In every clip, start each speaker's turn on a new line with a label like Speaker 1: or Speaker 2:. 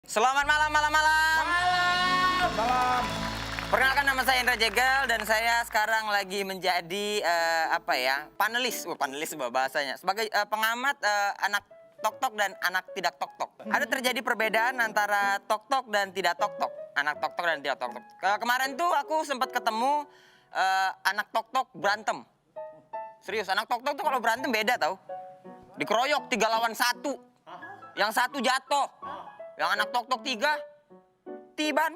Speaker 1: Selamat malam. Perkenalkan, nama saya Indra Jegel dan saya sekarang lagi menjadi panelis. Panelis bahasanya. Sebagai pengamat anak tok-tok dan anak tidak tok-tok. Ada terjadi perbedaan antara tok-tok dan tidak tok-tok. Anak tok-tok dan tidak tok-tok. Kemarin tuh aku sempat ketemu anak tok-tok berantem. Serius, anak tok-tok tuh kalau berantem beda tau. Dikeroyok 3 lawan 1. Yang satu jatuh. Yang anak tok-tok 3 tiban.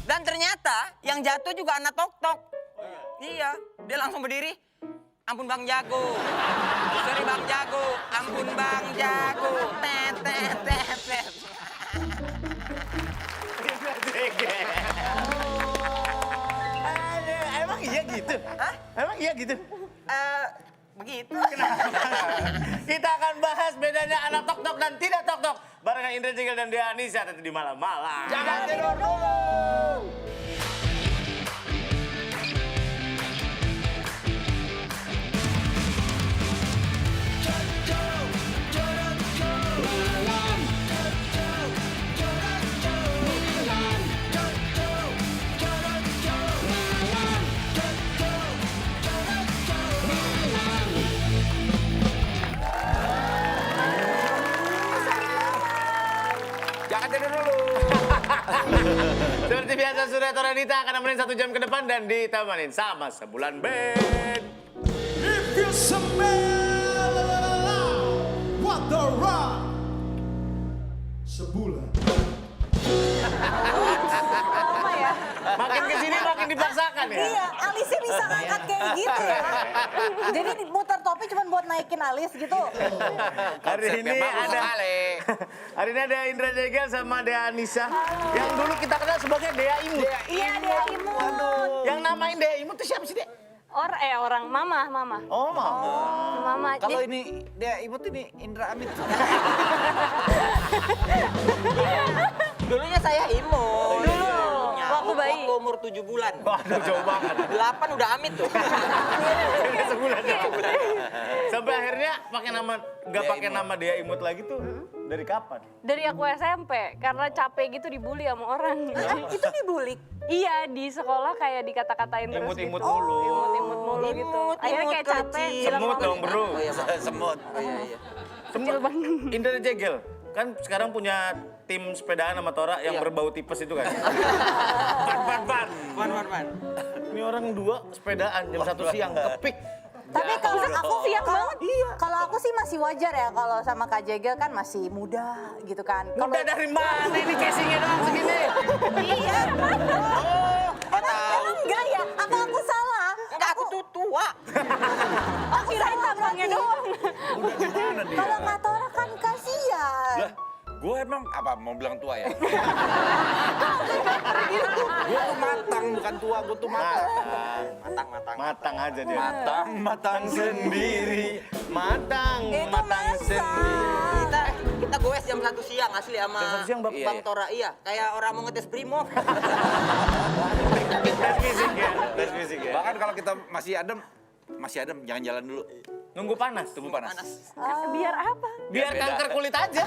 Speaker 1: Dan ternyata yang jatuh juga anak tok-tok. Iya, dia langsung berdiri. Ampun Bang Jago. Sorry Bang Jago. Ampun Bang Jago. Tet.
Speaker 2: Emang iya gitu?
Speaker 1: Hah?
Speaker 2: Emang iya gitu?
Speaker 1: Begitu.
Speaker 2: Kita akan bahas bedanya anak tok-tok dan tidak tok-tok. Barengan Indra Jegel dan Dea Anissa nanti di malam-malam.
Speaker 3: Jangan tidur dulu. Jangan tidur dulu.
Speaker 2: Seperti biasa Surya Toranita akan nemenin 1 jam ke depan dan ditemanin sama Sebulan Band.
Speaker 3: If you smell what the rock. Sebulan.
Speaker 4: Lama ya?
Speaker 2: Makin kesini makin dipaksakan ya?
Speaker 4: Iya, alisnya bisa ngangkat kayak gitu ya. Jadi muter topi cuma buat naikin alis gitu.
Speaker 2: Hari ini ada Indra Jegel sama Dea Anissa. Yang dulu kita kenal sebagai Dea Imut.
Speaker 4: Iya, dia imut.
Speaker 2: Yang namain Dea Imut itu siapa sih, Dea?
Speaker 4: Orang mama.
Speaker 2: Oh, Mama.
Speaker 4: Mama.
Speaker 5: Kalau ini dia imut ini Indra Amit.
Speaker 1: Dulunya saya imut.
Speaker 4: Dulu, waktu bayi.
Speaker 1: Waktu umur 7 bulan.
Speaker 2: Waduh, jauh banget.
Speaker 1: 8 udah amit tuh.
Speaker 2: Sebulan ya. Sampai akhirnya nggak pakai nama Dea Imut lagi tuh. Dari kapan?
Speaker 6: Dari aku SMP, karena capek gitu dibully sama orang.
Speaker 4: Itu dibulik.
Speaker 6: Iya, di sekolah kayak dikata-katain terus
Speaker 2: Imut-imut
Speaker 6: gitu.
Speaker 2: mulu.
Speaker 6: Imut-imut mulu gitu. Akhirnya
Speaker 1: Imut
Speaker 6: kayak capek.
Speaker 1: kecil.
Speaker 6: bilang
Speaker 2: Semut
Speaker 6: sama
Speaker 2: dong,
Speaker 6: mama,
Speaker 2: bro.
Speaker 1: Oh iya, Bang.
Speaker 5: Semut.
Speaker 1: Oh iya.
Speaker 6: Kecil banget.
Speaker 2: Indra Jegel, kan sekarang punya tim sepedaan sama Tora yang
Speaker 1: Iya.
Speaker 2: berbau tipes itu kan? Pan. Ini orang 2 sepedaan jam 1 siang, kepik.
Speaker 4: Tapi kalau aku
Speaker 6: siang banget.
Speaker 4: Kalau aku sih masih wajar ya kalau sama Kak Jegel kan masih muda gitu kan.
Speaker 2: Udah dari mana ini casingnya doang segini?
Speaker 4: Iya. Emang enggak ya? Apa aku salah?
Speaker 1: Enggak, aku tuh tua.
Speaker 4: Oh, kirain tampangnya doang. Kalau Kak Tora kan kasihan.
Speaker 5: Lah, gue emang apa mau bilang tua ya? Gue tuh matang bukan tua, gue tuh matang.
Speaker 2: Matang aja dia.
Speaker 5: Matang sendiri.
Speaker 2: Matang
Speaker 4: Itu
Speaker 2: sendiri.
Speaker 1: Kita goes jam 1 siang asli sama
Speaker 2: Jam 1 siang, Bang?
Speaker 1: Bang Tora. Iya, kayak orang mau ngetes Brimob.
Speaker 2: Tes fisik ya.
Speaker 5: Bahkan kalau kita masih adem, jangan jalan dulu.
Speaker 2: Nunggu panas.
Speaker 5: Tunggu panas.
Speaker 6: Biar apa?
Speaker 2: Biar
Speaker 5: beda.
Speaker 2: kanker kulit aja.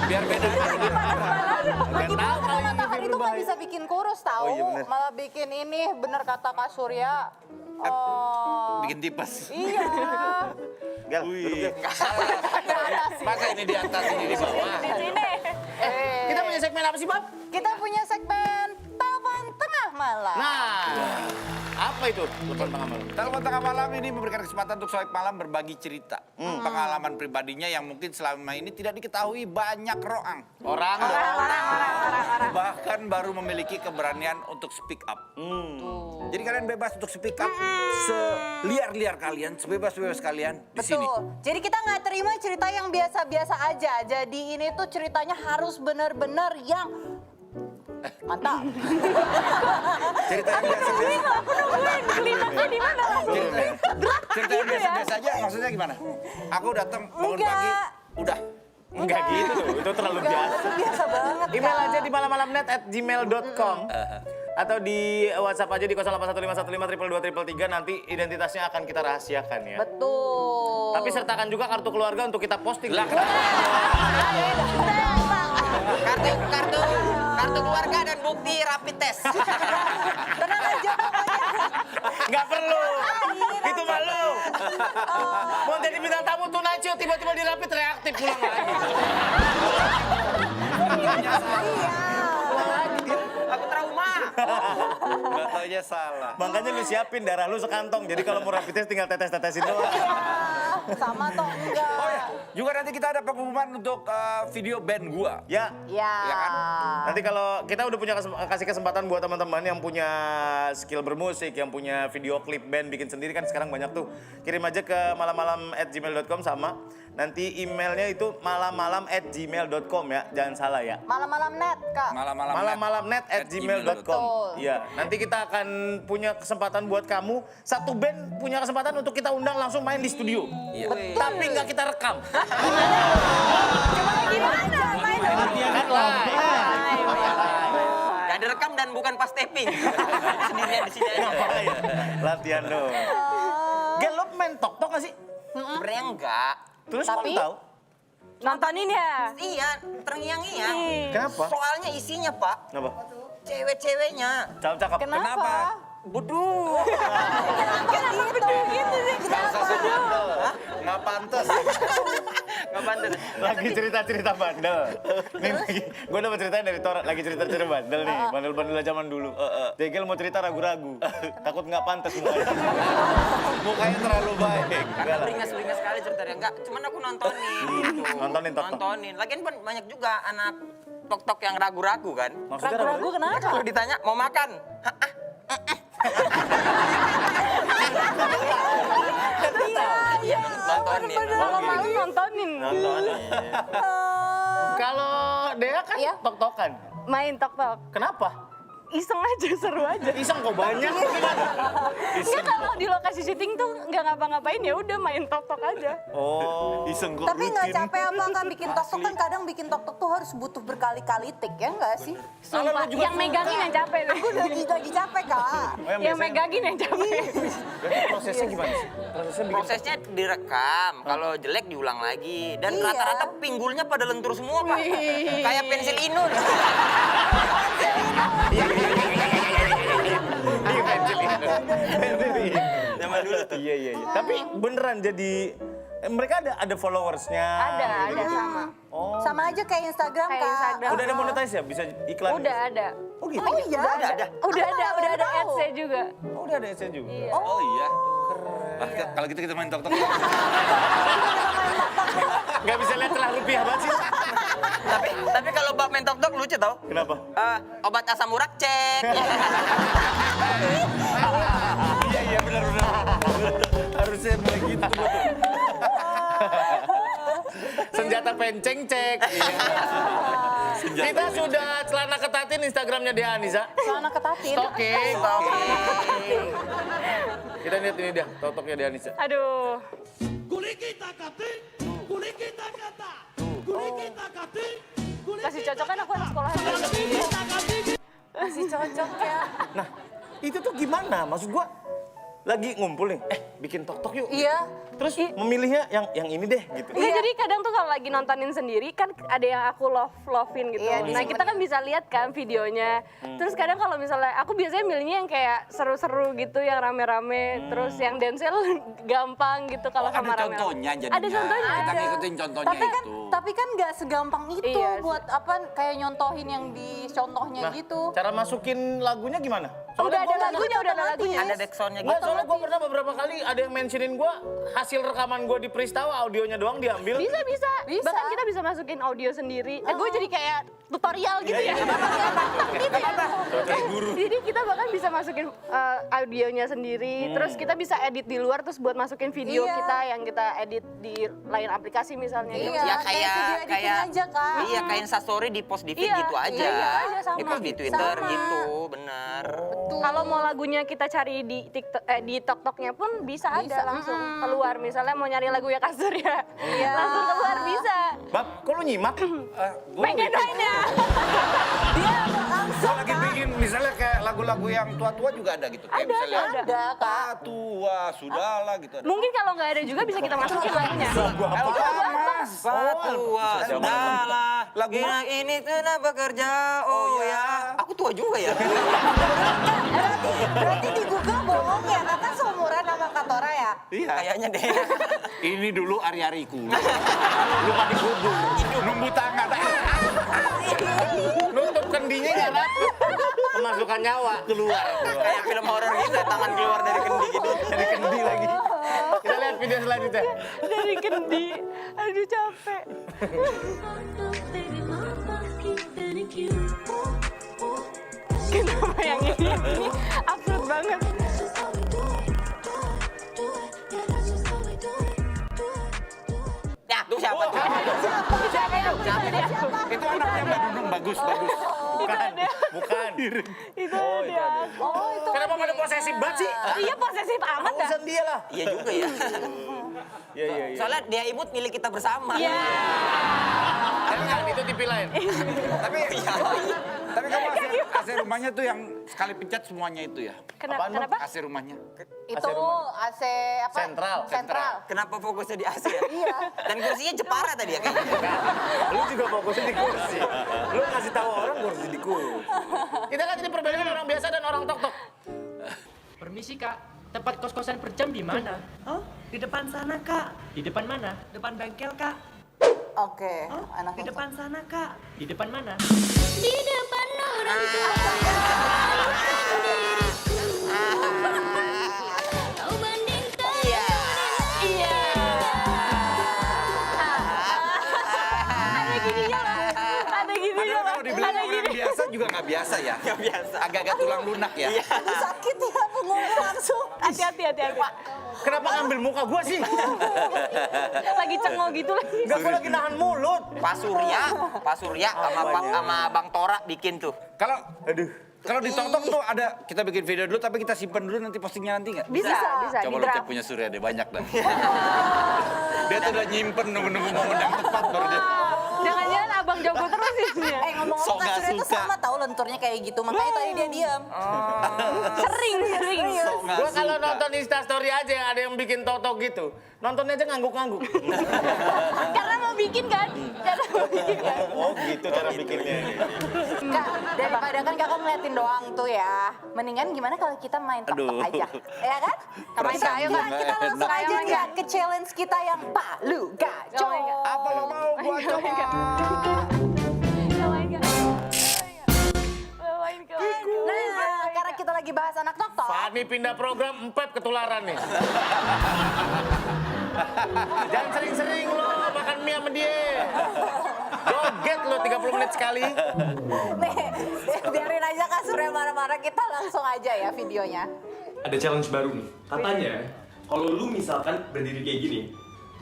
Speaker 5: Biar beda.
Speaker 4: Lagi
Speaker 2: tahu
Speaker 4: kalau
Speaker 2: kalau ini
Speaker 4: matahari itu nggak
Speaker 2: berbahaya.
Speaker 4: bisa bikin kurus tahu,
Speaker 2: Oh, iya bener.
Speaker 4: malah bikin ini bener kata Kak Surya.
Speaker 5: Bikin tipes.
Speaker 4: Iya.
Speaker 2: Gel, duduk Gel.
Speaker 5: Masa ini di atas, ini di bawah.
Speaker 6: Di sini.
Speaker 2: Kita punya segmen apa sih, Bob?
Speaker 4: Kita punya segmen Telepon Tengah Malam.
Speaker 2: Nah, apa itu telepon tengah malam?
Speaker 5: Telepon tengah malam ini memberikan kesempatan untuk sohib malam berbagi cerita. Pengalaman pribadinya yang mungkin selama ini tidak diketahui banyak roang.
Speaker 2: Orang.
Speaker 5: Bahkan baru memiliki keberanian untuk speak up. Jadi kalian bebas untuk speak up seliar-liar kalian, sebebas-bebas kalian di sini.
Speaker 4: Betul. Jadi kita nggak terima cerita yang biasa-biasa aja. Jadi ini tuh ceritanya harus bener-bener yang mantap.
Speaker 5: Cerita yang biasa-biasa.
Speaker 6: Klimaksnya di mana?
Speaker 5: Cerita yang biasa-biasa aja maksudnya gimana? Aku datang bangun
Speaker 4: Enggak.
Speaker 5: pagi, udah.
Speaker 2: Enggak gitu, itu terlalu biasa.
Speaker 4: Itu biasa banget.
Speaker 2: Email
Speaker 4: Kak.
Speaker 2: aja di malam-malamnet@gmail.com. atau di WhatsApp aja di 081515322333 nanti identitasnya akan kita rahasiakan ya.
Speaker 4: Betul.
Speaker 2: Tapi sertakan juga kartu keluarga untuk kita posting. Lah,
Speaker 1: Kartu keluarga dan bukti rapid test.
Speaker 4: Tenang aja pokoknya.
Speaker 2: nggak perlu. Itu malu. Mau jadi bintang tamu tuh Nacio tiba-tiba di rapid reaktif pulang lagi.
Speaker 1: Aku trauma.
Speaker 5: Nggak taunya salah.
Speaker 2: Makanya lu siapin darah lu sekantong. Jadi kalau mau rapid test tinggal tetes-tetesin doang.
Speaker 4: Sama toh enggak.
Speaker 5: Oh ya, juga nanti kita ada pengumuman untuk video band gua.
Speaker 2: Ya.
Speaker 4: Ya.
Speaker 5: Ya kan?
Speaker 2: Nanti kalau kita udah punya kasih kesempatan buat teman-teman yang punya skill bermusik, yang punya video klip band bikin sendiri kan sekarang banyak tuh. Kirim aja ke malam-malam@gmail.com sama nanti emailnya itu malam-malam@gmail.com ya. Jangan salah ya.
Speaker 4: Malam-malam net, Kak.
Speaker 2: malam-malamnet@gmail.com. Iya, nanti kita akan punya kesempatan buat kamu satu band punya kesempatan untuk kita undang langsung main di studio.
Speaker 5: Iya.
Speaker 2: Tapi nggak kita rekam.
Speaker 4: Gimana? Main dong.
Speaker 2: Kan live.
Speaker 1: Gak direkam dan bukan pas taping. Sendirian di sini aja.
Speaker 2: Ngapain? Latihan dong. Gel, lo main tok-tok nggak sih?
Speaker 1: Sebenarnya enggak.
Speaker 2: Terus
Speaker 4: Tapi-
Speaker 2: kamu tahu?
Speaker 6: Nontonin ya.
Speaker 1: Iya, terngiang-ngiang.
Speaker 2: Kenapa?
Speaker 1: Soalnya isinya, Pak,
Speaker 2: Kenapa?
Speaker 1: cewek-ceweknya.
Speaker 2: Cakep.
Speaker 4: Kenapa?
Speaker 1: Bodoh.
Speaker 4: Kenapa betul gitu sih? Kenapa?
Speaker 5: Nggak pantas.
Speaker 1: Gak pantas.
Speaker 2: Lagi cerita-cerita bandel. Nih lagi, gue dapat ceritanya dari Tora. Lagi cerita-cerita bandel nih, bandel-bandel zaman dulu. Degel mau cerita ragu-ragu, takut nggak pantas mukanya.
Speaker 5: Mukanya terlalu baik.
Speaker 1: Karena beringas-beringas sekali ceritanya. Enggak, cuman aku nontonin. Gitu.
Speaker 2: Nontonin tok-tok.
Speaker 1: Nontonin. Lagian kan banyak juga anak tok-tok yang ragu-ragu kan.
Speaker 2: Maksudnya
Speaker 4: Ragu-ragu kenapa?
Speaker 1: Kalau ditanya mau makan,
Speaker 4: Iya.
Speaker 1: nontonin.
Speaker 6: Kalau malu nontonin.
Speaker 2: Kalau Dea kan
Speaker 4: Iya.
Speaker 2: tok-tokan.
Speaker 6: Main tok-tok.
Speaker 2: Kenapa?
Speaker 6: Iseng aja, seru aja.
Speaker 2: Iseng kok banyak.
Speaker 6: Enggak, kalau di lokasi syuting tuh nggak ngapa-ngapain ya udah main tok-tok aja.
Speaker 2: Oh.
Speaker 5: Iseng kok
Speaker 4: Tapi nggak
Speaker 5: rutin.
Speaker 4: capek apa kan bikin tok-tok kan kadang bikin tok-tok tuh harus butuh berkali-kali take ya nggak sih?
Speaker 6: Sumpah, yang megangin yang capek tuh.
Speaker 4: Aku lagi capek Kak.
Speaker 2: Oh,
Speaker 6: Yang megangin yang capek.
Speaker 2: Berarti prosesnya gimana sih? Prosesnya bikin
Speaker 1: Prosesnya direkam, kalau jelek diulang lagi. Dan
Speaker 4: Iya.
Speaker 1: rata-rata pinggulnya pada lentur semua, Pak. Kayak pensil inul. Zaman dulu tuh.
Speaker 2: Iya. Tapi beneran jadi mereka ada followersnya.
Speaker 6: Ada sama.
Speaker 2: Oh.
Speaker 4: Sama aja kayak Instagram
Speaker 6: Kayak
Speaker 4: Kak.
Speaker 6: Instagram.
Speaker 2: Udah ada monetize ya? Bisa iklan?
Speaker 6: Udah ada.
Speaker 2: Oh gitu?
Speaker 4: Oh iya.
Speaker 1: Ada.
Speaker 6: Udah
Speaker 4: Aku
Speaker 6: ada
Speaker 4: baru tahu.
Speaker 6: ads-nya juga.
Speaker 2: Oh, udah ada ads-nya juga?
Speaker 6: Iya.
Speaker 5: Oh iya. Kalau gitu kita main tok-tok.
Speaker 2: Nggak bisa lihat celah rupiah banget sih.
Speaker 1: Tapi kalau bab main tok-tok lucu tau.
Speaker 2: Kenapa?
Speaker 1: Obat asam urat cek.
Speaker 5: Iya benar. Harusnya mulai gitu tuh.
Speaker 2: Senjata penceng cek. Iya. Kita sudah celana ketatin Instagramnya Dea Anissa.
Speaker 4: Celana ketatin.
Speaker 2: Stalking. Kita lihat ini dia, totoknya Dea Anissa.
Speaker 6: Aduh. Masih cocok kan aku anak sekolahan.
Speaker 4: Masih cocok ya.
Speaker 2: Nah, itu tuh gimana? Maksud gua lagi ngumpul nih, bikin tok-tok yuk.
Speaker 4: Iya.
Speaker 2: Terus memilihnya yang ini deh gitu.
Speaker 6: Iya, jadi kadang tuh kalau lagi nontonin sendiri kan ada yang aku love-lovein gitu.
Speaker 4: Iya,
Speaker 6: Nah, kita kan bisa lihat kan videonya. Terus kadang kalau misalnya aku biasanya milihnya yang kayak seru-seru gitu, yang rame-rame, terus yang dance gampang gitu kalau
Speaker 5: Ada
Speaker 6: sama rame-rame.
Speaker 5: contohnya jadinya.
Speaker 6: Ada contohnya.
Speaker 5: Kita
Speaker 4: Ada.
Speaker 5: ngikutin contohnya itu.
Speaker 4: Tapi kan nggak segampang itu
Speaker 6: Iya,
Speaker 4: buat apa kayak nyontohin yang di contohnya
Speaker 2: Nah,
Speaker 4: gitu.
Speaker 2: cara masukin lagunya gimana?
Speaker 6: Udah ada
Speaker 4: gua
Speaker 6: lagunya, udah ada
Speaker 4: otomatis.
Speaker 6: lagunya.
Speaker 1: Ada backsoundnya
Speaker 2: Nggak,
Speaker 1: gitu.
Speaker 2: soalnya gue pernah beberapa kali ada yang mentionin gue hasil rekaman gue di Pristawa, audionya doang diambil.
Speaker 6: Bisa.
Speaker 4: Bisa.
Speaker 6: Bahkan kita bisa masukin audio sendiri. Gue jadi kayak tutorial gitu ya. Gitu ya. Jadi kita bahkan bisa masukin audionya sendiri. Terus kita bisa edit di luar terus buat masukin video
Speaker 4: Iya.
Speaker 6: kita yang kita edit di lain aplikasi misalnya.
Speaker 4: Iya.
Speaker 6: gitu.
Speaker 1: Ya
Speaker 4: kayak video editing aja, Kak.
Speaker 1: Iya, kayak Instastory di post di feed
Speaker 6: Iya,
Speaker 1: gitu aja.
Speaker 6: iya aja, sama.
Speaker 1: Di post di Twitter
Speaker 4: Sama.
Speaker 1: gitu, bener.
Speaker 6: Kalau mau lagunya kita cari di TikTok, di TokToknya pun bisa ada langsung keluar. Misalnya mau nyari lagu ya kasur ya, langsung keluar bisa.
Speaker 2: Bab, kok lu nyimak?
Speaker 6: Pengen mainnya.
Speaker 4: Dia
Speaker 5: Gua
Speaker 4: langsung
Speaker 5: lagi bikin misalnya kayak lagu-lagu yang tua-tua juga ada gitu. Kayak misalnya
Speaker 4: ada Kak.
Speaker 5: tua, sudahlah gitu. Ada.
Speaker 6: Mungkin kalau nggak ada juga bisa kita masukin lagunya.
Speaker 5: Mas.
Speaker 1: Tua, sudahlah.
Speaker 5: Lagu
Speaker 1: Ini sudah bekerja, oh ya. Aku tua juga ya.
Speaker 4: Berarti di Google bohong ya, Kakak seumuran sama Katora ya?
Speaker 5: Iya.
Speaker 1: Kayaknya deh.
Speaker 5: Ini dulu ari-ariku. Lupa dikubur. Nunggu tangan.
Speaker 2: Nutup kendinya nggak dapet. Kemasukan nyawa keluar.
Speaker 1: Kayak film horor gitu, tangan keluar dari kendi gitu.
Speaker 2: Dari kendi lagi. Kita lihat video selanjutnya.
Speaker 6: Dari kendi. Aduh capek. Kenapa yang ini? Ini absurd banget.
Speaker 1: Ya, tuh siapa tuh?
Speaker 6: Siapa yang siapa?
Speaker 5: Itu anaknya Mbak Nunung bagus.
Speaker 2: Bukan. Bukan.
Speaker 6: Itu ada.
Speaker 4: Oh, itu
Speaker 2: Kenapa pada posesif banget sih?
Speaker 6: Iya posesif amat dah.
Speaker 2: Urusan dia lah.
Speaker 1: Iya juga ya.
Speaker 2: Iya.
Speaker 1: Soalnya dia imut milik kita bersama.
Speaker 6: Iya.
Speaker 2: Jangan, itu TV lain.
Speaker 5: Tapi kamu AC rumahnya tuh yang sekali pencet semuanya itu ya?
Speaker 2: Apaan, Bang?
Speaker 6: Kenapa?
Speaker 5: AC rumahnya.
Speaker 4: itu AC apa?
Speaker 2: Sentral.
Speaker 4: Sentral.
Speaker 1: Kenapa fokusnya di AC ya?
Speaker 4: Iya.
Speaker 1: Dan kursinya Jepara tadi ya kayaknya.
Speaker 2: Lu juga fokusnya di kursi. Lu kasih tahu orang kursi di kursi. Kita kan ini perbedaan orang biasa dan orang tok-tok.
Speaker 7: Permisi kak, tempat kos-kosan per jam di mana?
Speaker 8: Oh, di depan sana, Kak.
Speaker 7: Di depan mana?
Speaker 8: Depan bengkel, Kak.
Speaker 4: Oke,
Speaker 8: Oh,
Speaker 4: anak
Speaker 8: di depan sana, Kak.
Speaker 7: Di depan mana?
Speaker 9: Di depan orang tua kau bandingkan
Speaker 6: Iya. Ada gininya lah. Ada gininya
Speaker 5: Padahal
Speaker 6: lah.
Speaker 5: kalau dibilang
Speaker 6: Ada
Speaker 5: orang
Speaker 6: gini.
Speaker 5: biasa juga nggak biasa ya.
Speaker 1: Nggak biasa.
Speaker 5: Agak-agak tulang lunak ya.
Speaker 4: Aduh, sakit ya punggungnya langsung.
Speaker 6: Hati-hati.
Speaker 2: Kenapa ngambil muka gua sih?
Speaker 6: Lagi cengok gitu lagi.
Speaker 2: Enggak, gua lagi nahan mulut.
Speaker 1: Pak Surya sama Bang Tora bikin tuh.
Speaker 5: Kalau di TokTok tuh ada kita bikin video dulu tapi kita simpen dulu nanti postingnya nanti nggak?
Speaker 6: Bisa.
Speaker 5: Coba
Speaker 6: Di
Speaker 5: lu cek
Speaker 6: draft.
Speaker 5: punya Surya deh banyak dah. Dia tuh udah nyimpen nunggu momen yang tepat baru dia.
Speaker 6: Jangan-jangan abang jago terus isinya.
Speaker 4: Ngomong-ngomong
Speaker 5: Sok
Speaker 4: Kak
Speaker 5: nggak
Speaker 4: Surya itu
Speaker 5: suka.
Speaker 4: sama tahu lenturnya kayak gitu, makanya tadi dia diam.
Speaker 6: Sering.
Speaker 2: Gua kalau nonton Instastory aja yang ada yang bikin toto gitu, nontonnya aja ngangguk-ngangguk.
Speaker 6: Karena mau bikin kan?
Speaker 2: Oh gitu cara bikinnya.
Speaker 4: Kak, daripada kan Kakak ngeliatin doang tuh ya. Mendingan gimana kalau kita main tok-tok aja. Ya kan? Main
Speaker 5: Perasaan
Speaker 4: ayo
Speaker 5: gua
Speaker 4: Kak,
Speaker 5: nggak
Speaker 4: kita langsung
Speaker 5: enak.
Speaker 4: aja nih ya ke challenge kita yang Palu Gacor.
Speaker 5: Apa lo mau gua coba?
Speaker 4: Nah, karena kita lagi bahas anak tok-tok.
Speaker 2: Fani pindah program, Empep ketularan nih. Jangan sering-sering lo makan mie sama dia. Joget lo 30 menit sekali.
Speaker 4: Nih, biarin aja Kak Surya marah-marah, kita langsung aja ya videonya.
Speaker 10: Ada challenge baru nih. Katanya, kalau lu misalkan berdiri kayak gini,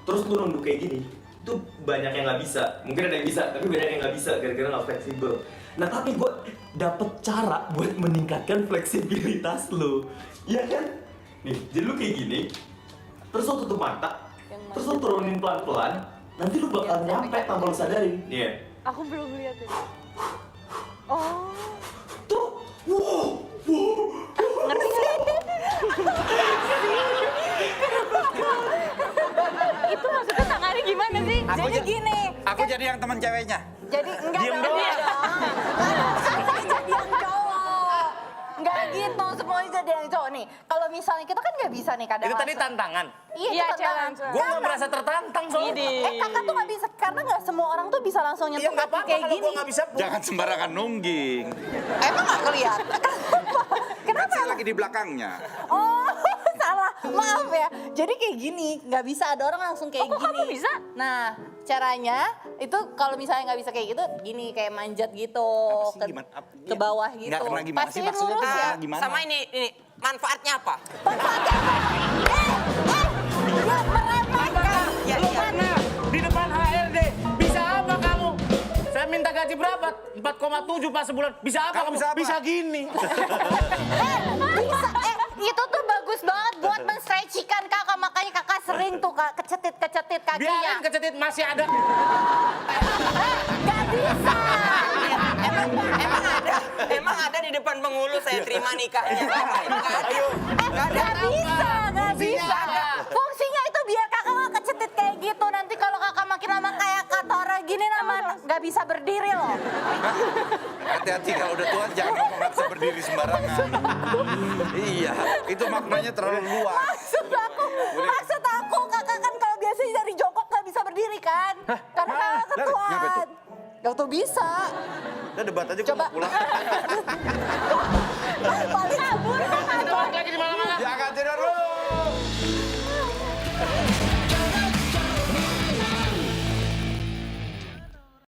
Speaker 10: terus lu nunduk kayak gini, itu banyak yang nggak bisa. Mungkin ada yang bisa, tapi banyak yang nggak bisa gara-gara nggak fleksibel. Nah, tapi gue dapet cara buat meningkatkan fleksibilitas lu. Iya kan? Nih, jadi lu kayak gini, terus lu tutup mata, terus lu turunin pelan-pelan, nanti lu bakal nyampe tanpa lu sadarin. Nih,
Speaker 6: Aku belum lihat ya. Oh.
Speaker 10: tuh, wow.
Speaker 6: Ngerti nggak? Itu maksudnya tangannya gimana sih?
Speaker 4: Jadi gini,
Speaker 5: Aku jadi yang teman ceweknya.
Speaker 4: jadi enggak
Speaker 2: Diem
Speaker 4: dong.
Speaker 2: doang.
Speaker 4: Jadi yang cowok. Enggak gitu, semuanya jadi yang cowok nih. Kalau misalnya kita kan nggak bisa nih kadang.
Speaker 2: Itu tadi
Speaker 4: langsung.
Speaker 2: tantangan.
Speaker 4: Iya,
Speaker 6: Iya,
Speaker 4: itu tantangan.
Speaker 6: challenge.
Speaker 2: Gue nggak merasa tertantang soalnya.
Speaker 4: Kakak tuh nggak bisa, karena nggak semua orang tuh bisa langsung
Speaker 2: Iya
Speaker 4: nyentuh
Speaker 2: nggak
Speaker 4: kaki
Speaker 2: apa-apa
Speaker 4: kayak
Speaker 2: kalau
Speaker 4: gini.
Speaker 2: gue nggak bisa.
Speaker 5: Jangan sembarangan nungging.
Speaker 4: Emang nggak kelihatan? Kenapa?
Speaker 5: Saya lagi di belakangnya.
Speaker 4: Oh, salah. Maaf ya. Jadi kayak gini, nggak bisa ada orang langsung kayak
Speaker 6: Oh, kok
Speaker 4: gini.
Speaker 6: kamu bisa?
Speaker 4: Nah, caranya itu kalau misalnya nggak bisa kayak gitu, gini kayak manjat gitu
Speaker 5: Apa sih,
Speaker 4: ke,
Speaker 5: gimana?
Speaker 4: ke bawah gitu.
Speaker 5: Nggak kena gimana sih?
Speaker 4: Pastiin
Speaker 5: Maksudnya
Speaker 4: lurus
Speaker 5: tuh
Speaker 4: ya.
Speaker 5: nggak gimana?
Speaker 1: Sama ini manfaatnya apa?
Speaker 4: Manfaatnya apa? Dia meremehkan.
Speaker 1: Ya,
Speaker 2: Lu mana? Di depan HRD. Bisa apa kamu? Saya minta gaji berapa? 4,7 pas sebulan. Bisa apa kamu?
Speaker 5: Kamu bisa apa?
Speaker 2: Bisa gini.
Speaker 4: Bisa, itu tuh bagus banget buat menstretchingkan kakak, makanya kakak sering tuh kak kecetit kakinya.
Speaker 2: Biarin kecetit masih ada.
Speaker 4: Gak bisa.
Speaker 1: Emang ada di depan penghulu saya terima nikahnya.
Speaker 4: Gak bisa. Fungsinya itu biar kakak gak kecetit kayak gitu. Nanti kalau kakak makin lama kayak Katora gini nama gak bisa berdiri loh.
Speaker 5: Hati-hati kalau udah tua jangan ngomong nggak bisa berdiri sembarangan. Iya, itu maknanya terlalu luas.
Speaker 4: Maksud aku kakak kan kalau biasanya dari jongkok gak bisa berdiri kan? Karena kakak ketuaan. Gak tuh bisa.
Speaker 2: Udah debat aja
Speaker 4: Coba.
Speaker 2: gua mau pulang.